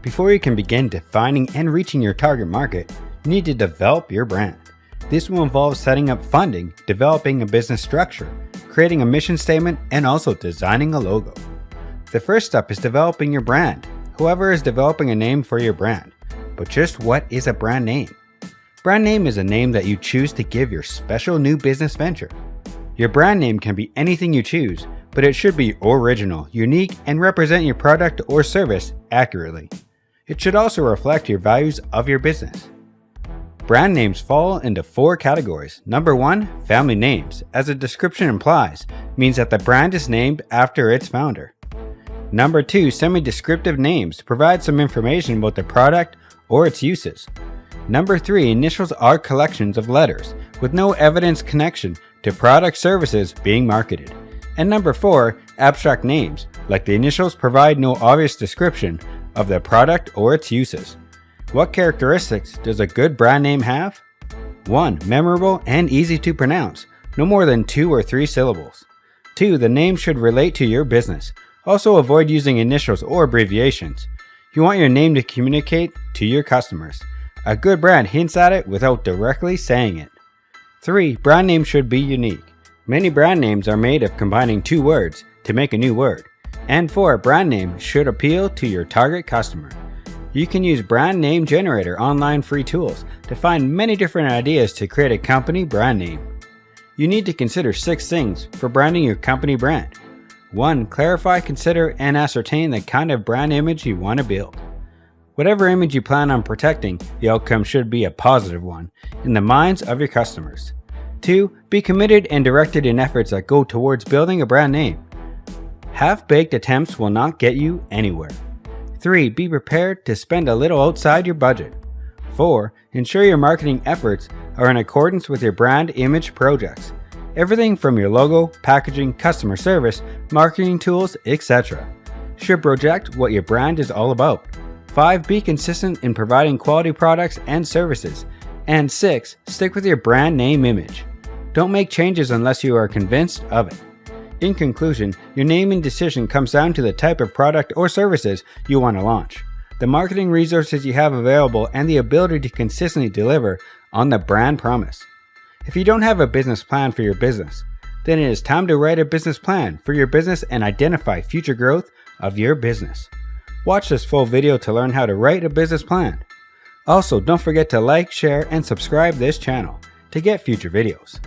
Before you can begin defining and reaching your target market, you need to develop your brand. This will involve setting up funding, developing a business structure, creating a mission statement, and also designing a logo. The first step is developing your brand. Whoever is developing a name for your brand. But just what is a brand name? Brand name is a name that you choose to give your special new business venture. Your brand name can be anything you choose, but it should be original, unique, and represent your product or service accurately. It should also reflect your values of your business. Brand names fall into 4 categories. Number 1, family names, as the description implies, means that the brand is named after its founder. Number 2, semi-descriptive names provide some information about the product or its uses. Number 3, initials are collections of letters with no evidence connection to product services being marketed. And number 4, abstract names, like the initials, provide no obvious description of the product or its uses. What characteristics does a good brand name have? 1. Memorable and easy to pronounce, no more than 2 or 3 syllables. 2. The name should relate to your business. Also avoid using initials or abbreviations. You want your name to communicate to your customers. A good brand hints at it without directly saying it. 3. Brand name should be unique. Many brand names are made of combining 2 words to make a new word. And 4. Brand name should appeal to your target customer. You can use Brand Name Generator online free tools to find many different ideas to create a company brand name. You need to consider 6 things for branding your company brand. 1. Clarify, consider, and ascertain the kind of brand image you want to build. Whatever image you plan on protecting, the outcome should be a positive one in the minds of your customers. 2. Be committed and directed in efforts that go towards building a brand name. Half-baked attempts will not get you anywhere. 3. Be prepared to spend a little outside your budget. 4. Ensure your marketing efforts are in accordance with your brand image projects. Everything from your logo, packaging, customer service, marketing tools, etc. should project what your brand is all about. 5. Be consistent in providing quality products and services. And 6. Stick with your brand name image. Don't make changes unless you are convinced of it. In conclusion, your naming decision comes down to the type of product or services you want to launch, the marketing resources you have available, and the ability to consistently deliver on the brand promise. If you don't have a business plan for your business, then it is time to write a business plan for your business and identify future growth of your business. Watch this full video to learn how to write a business plan. Also, don't forget to like, share, and subscribe this channel to get future videos.